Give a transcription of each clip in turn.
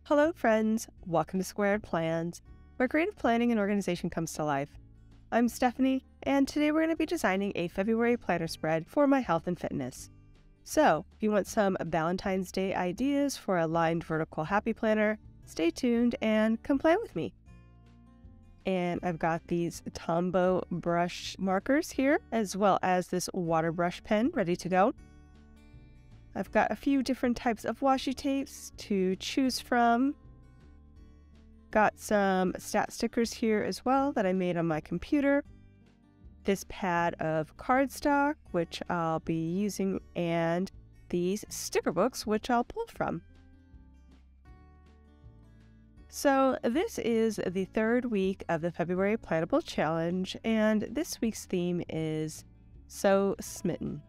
Hello friends, welcome to Squaird Plans, where creative planning and organization comes to life. I'm Stephanie, and today we're going to be designing a February planner spread for my health and fitness. So, if you want some Valentine's Day ideas for a lined vertical happy planner, stay tuned and come play with me. And I've got these Tombow brush markers here, as well as this water brush pen ready to go. I've got a few different types of washi tapes to choose from. Got some stat stickers here as well that I made on my computer. This pad of cardstock, which I'll be using, and these sticker books, which I'll pull from. So this is the third week of the February Plantable Challenge, and this week's theme is S-mitten.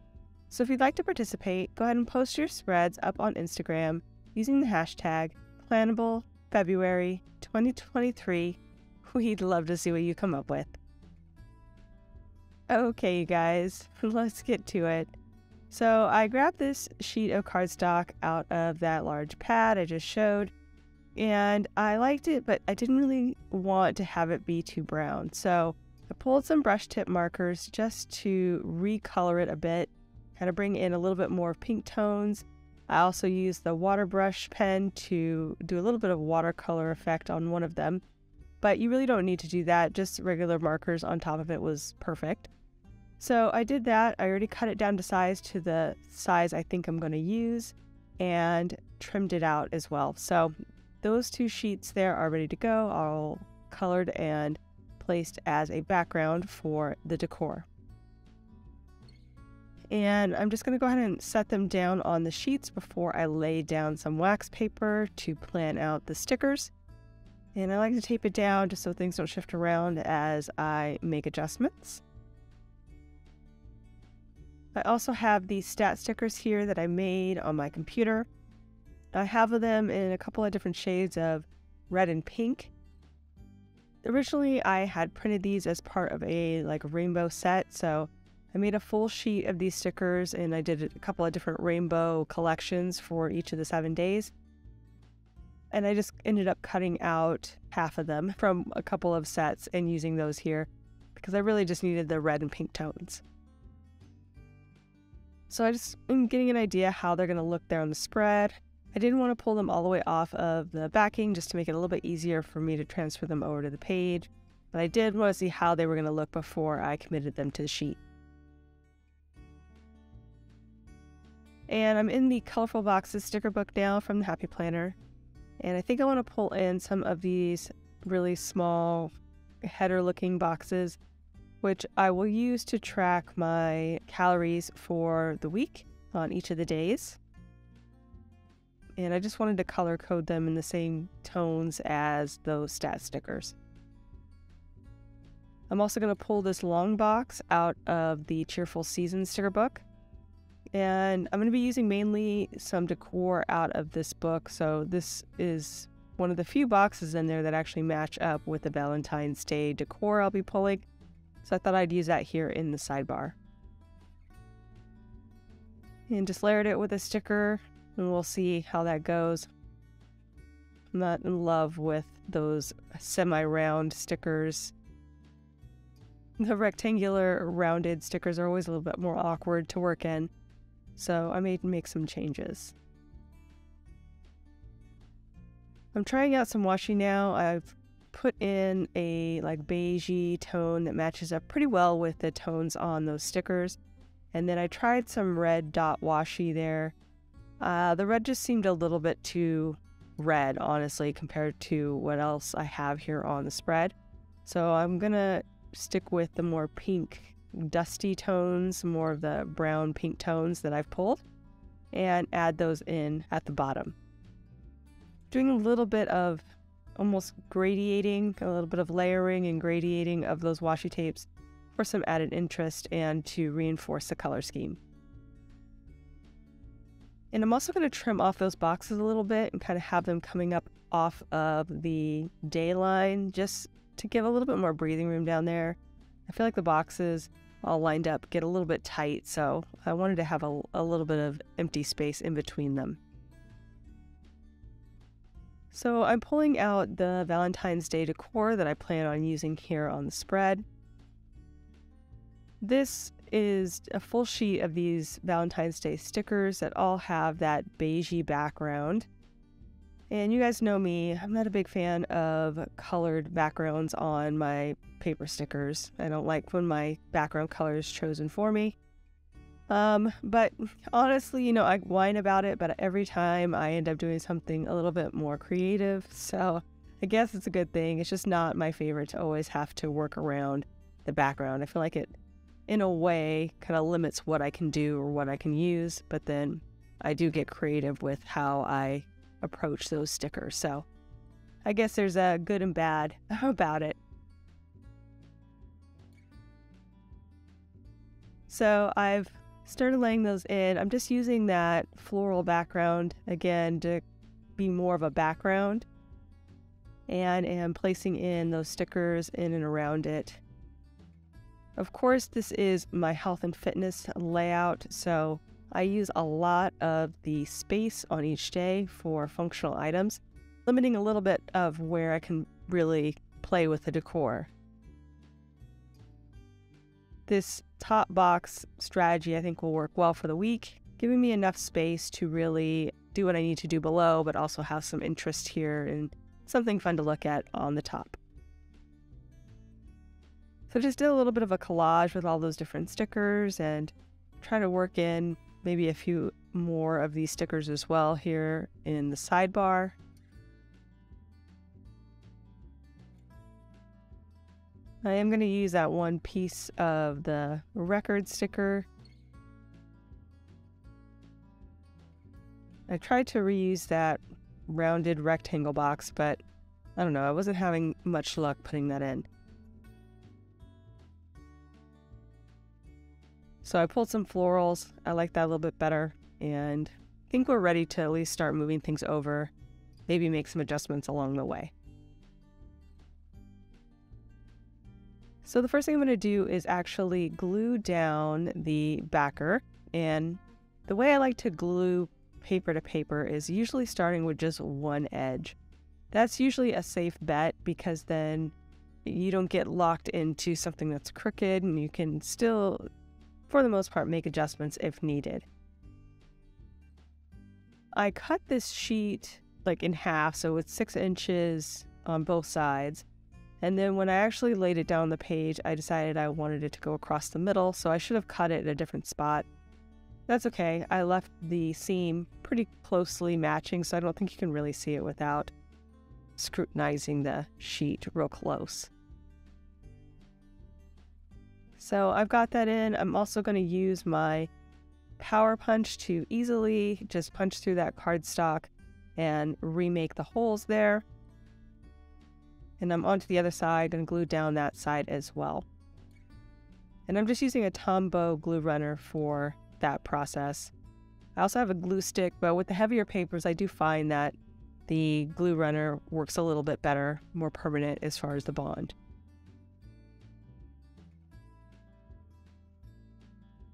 So if you'd like to participate, go ahead and post your spreads up on Instagram using the hashtag PlanableFebruary2023. We'd love to see what you come up with. Okay, you guys, let's get to it. So I grabbed this sheet of cardstock out of that large pad I just showed, and I liked it, but I didn't really want to have it be too brown. So I pulled some brush tip markers just to recolor it a bit, kind of bring in a little bit more pink tones. I also used the water brush pen to do a little bit of watercolor effect on one of them, but you really don't need to do that. Just regular markers on top of it was perfect. So I did that. I already cut it down to size to the size I think I'm going to use and trimmed it out as well. So those two sheets there are ready to go, all colored and placed as a background for the decor. And I'm just going to go ahead and set them down on the sheets before I lay down some wax paper to plan out the stickers. And I like to tape it down just so things don't shift around as I make adjustments. I also have these stat stickers here that I made on my computer. I have them in a couple of different shades of red and pink. Originally, I had printed these as part of a rainbow set, so I made a full sheet of these stickers and I did a couple of different rainbow collections for each of the 7 days. And I just ended up cutting out half of them from a couple of sets and using those here because I really just needed the red and pink tones. So I just am getting an idea how they're going to look there on the spread. I didn't want to pull them all the way off of the backing just to make it a little bit easier for me to transfer them over to the page. But I did want to see how they were going to look before I committed them to the sheet. And I'm in the Colorful Boxes sticker book now from the Happy Planner. And I think I want to pull in some of these really small header looking boxes, which I will use to track my calories for the week on each of the days. And I just wanted to color code them in the same tones as those stat stickers. I'm also going to pull this long box out of the Cheerful Seasons sticker book. And I'm going to be using mainly some decor out of this book. So this is one of the few boxes in there that actually match up with the Valentine's Day decor I'll be pulling. So I thought I'd use that here in the sidebar. And just layered it with a sticker, and we'll see how that goes. I'm not in love with those semi-round stickers. The rectangular rounded stickers are always a little bit more awkward to work in. So I may make some changes. I'm trying out some washi now. I've put in a beigey tone that matches up pretty well with the tones on those stickers. And then I tried some red dot washi there. The red just seemed a little bit too red, honestly, compared to what else I have here on the spread. So I'm gonna stick with the more pink dusty tones, more of the brown pink tones that I've pulled, and add those in at the bottom. Doing a little bit of almost gradiating, a little bit of layering and gradiating of those washi tapes for some added interest and to reinforce the color scheme. And I'm also going to trim off those boxes a little bit and kind of have them coming up off of the day line just to give a little bit more breathing room down there. I feel like the boxes all lined up get a little bit tight, so I wanted to have a little bit of empty space in between them. So I'm pulling out the Valentine's Day decor that I plan on using here on the spread. This is a full sheet of these Valentine's Day stickers that all have that beigey background. And you guys know me, I'm not a big fan of colored backgrounds on my paper stickers. I don't like when my background color is chosen for me. But honestly, you know, I whine about it, but every time I end up doing something a little bit more creative. So I guess it's a good thing. It's just not my favorite to always have to work around the background. I feel like it, in a way, kind of limits what I can do or what I can use, but then I do get creative with how I approach those stickers. So I guess there's a good and bad about it. So I've started laying those in. I'm just using that floral background again to be more of a background, and am placing in those stickers in and around it. Of course, this is my health and fitness layout, so I use a lot of the space on each day for functional items, limiting a little bit of where I can really play with the decor. This top box strategy I think will work well for the week, giving me enough space to really do what I need to do below, but also have some interest here and something fun to look at on the top. So just did a little bit of a collage with all those different stickers and try to work in maybe a few more of these stickers as well here in the sidebar. I am going to use that one piece of the record sticker. I tried to reuse that rounded rectangle box, but I don't know, I wasn't having much luck putting that in. So I pulled some florals. I like that a little bit better, and I think we're ready to at least start moving things over, maybe make some adjustments along the way. So the first thing I'm going to do is actually glue down the backer, and the way I like to glue paper to paper is usually starting with just one edge. That's usually a safe bet because then you don't get locked into something that's crooked, and you can still, for the most part, make adjustments if needed. I cut this sheet like in half, so it's 6 inches on both sides. And then when I actually laid it down on the page, I decided I wanted it to go across the middle, so I should have cut it at a different spot. That's okay. I left the seam pretty closely matching, so I don't think you can really see it without scrutinizing the sheet real close. So I've got that in. I'm also going to use my power punch to easily just punch through that cardstock and remake the holes there. And I'm onto the other side and glue down that side as well. And I'm just using a Tombow glue runner for that process. I also have a glue stick, but with the heavier papers, I do find that the glue runner works a little bit better, more permanent as far as the bond.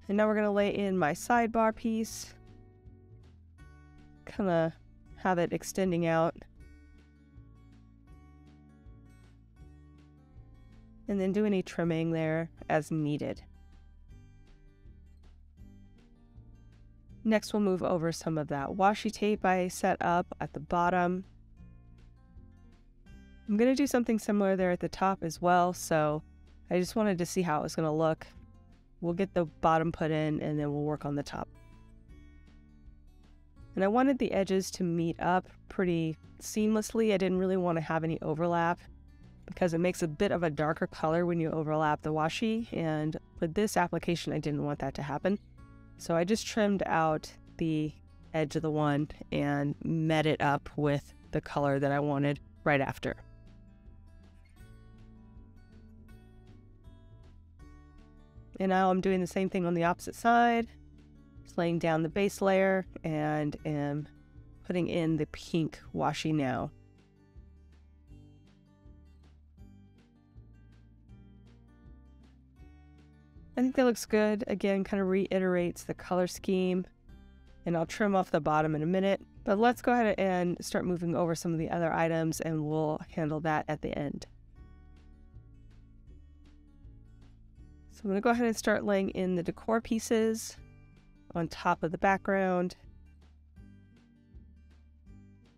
And now we're going to lay in my sidebar piece, kind of have it extending out. And then do any trimming there as needed. Next, we'll move over some of that washi tape I set up at the bottom. I'm going to do something similar there at the top as well, so I just wanted to see how it was going to look. We'll get the bottom put in and then we'll work on the top. And I wanted the edges to meet up pretty seamlessly. I didn't really want to have any overlap, because it makes a bit of a darker color when you overlap the washi, and with this application I didn't want that to happen. So I just trimmed out the edge of the one and met it up with the color that I wanted right after. And now I'm doing the same thing on the opposite side, just laying down the base layer and am putting in the pink washi now. I think that looks good. Again, kind of reiterates the color scheme, and I'll trim off the bottom in a minute. But let's go ahead and start moving over some of the other items, and we'll handle that at the end. So I'm going to go ahead and start laying in the decor pieces on top of the background.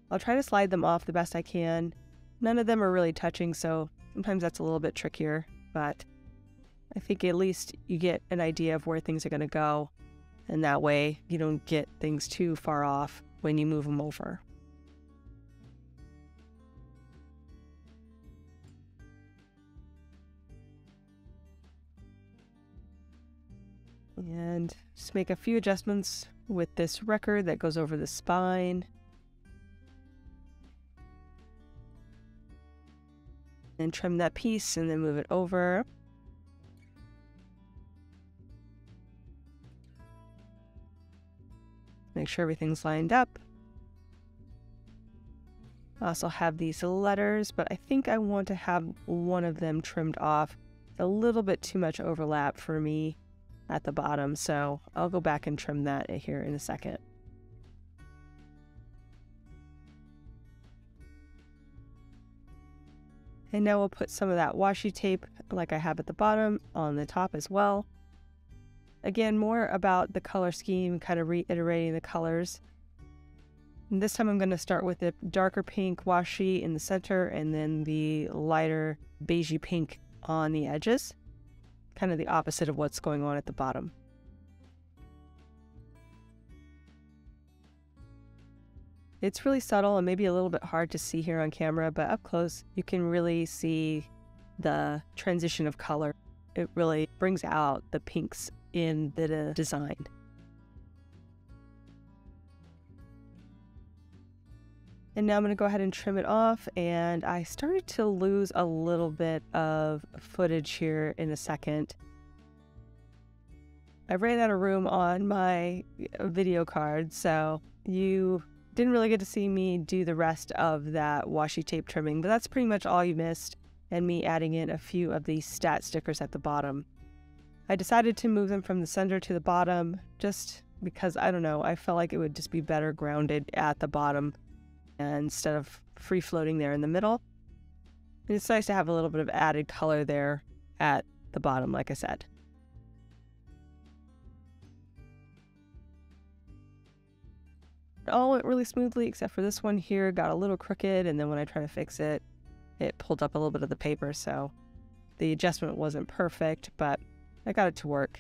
I'll try to slide them off the best I can. None of them are really touching, so sometimes that's a little bit trickier, but I think at least you get an idea of where things are going to go, and that way you don't get things too far off when you move them over. And just make a few adjustments with this record that goes over the spine. And trim that piece and then move it over. Make sure everything's lined up. I also have these letters, but I think I want to have one of them trimmed off. It's a little bit too much overlap for me at the bottom, so I'll go back and trim that here in a second. And now we'll put some of that washi tape like I have at the bottom on the top as well. Again, more about the color scheme, kind of reiterating the colors. And this time I'm going to start with the darker pink washi in the center and then the lighter beigey pink on the edges. Kind of the opposite of what's going on at the bottom. It's really subtle and maybe a little bit hard to see here on camera, but up close you can really see the transition of color. It really brings out the pinks in the design. And now I'm going to go ahead and trim it off, and I started to lose a little bit of footage here in a second. I ran out of room on my video card, so you didn't really get to see me do the rest of that washi tape trimming, but that's pretty much all you missed, and me adding in a few of these stat stickers at the bottom. I decided to move them from the center to the bottom just because, I don't know, I felt like it would just be better grounded at the bottom instead of free floating there in the middle. And it's nice to have a little bit of added color there at the bottom, like I said. It all went really smoothly except for this one here got a little crooked, and then when I tried to fix it, it pulled up a little bit of the paper, so the adjustment wasn't perfect, but I got it to work.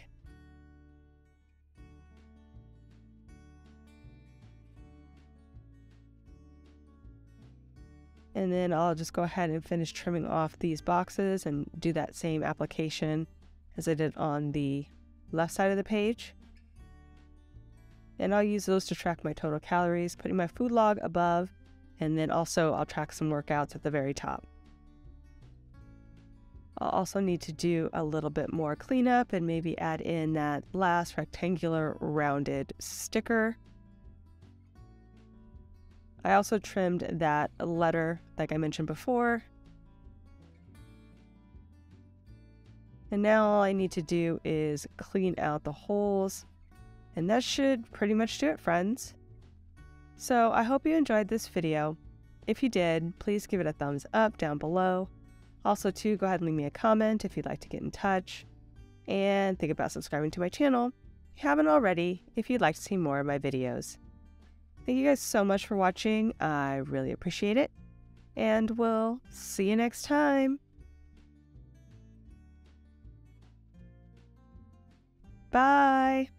And then I'll just go ahead and finish trimming off these boxes and do that same application as I did on the left side of the page. And I'll use those to track my total calories, putting my food log above, and then also I'll track some workouts at the very top. I'll also need to do a little bit more cleanup and maybe add in that last rectangular rounded sticker. I also trimmed that letter like I mentioned before. And now all I need to do is clean out the holes. And that should pretty much do it, friends. So I hope you enjoyed this video. If you did, please give it a thumbs up down below. Also too, go ahead and leave me a comment if you'd like to get in touch. And think about subscribing to my channel if you haven't already, if you'd like to see more of my videos. Thank you guys so much for watching. I really appreciate it. And we'll see you next time. Bye.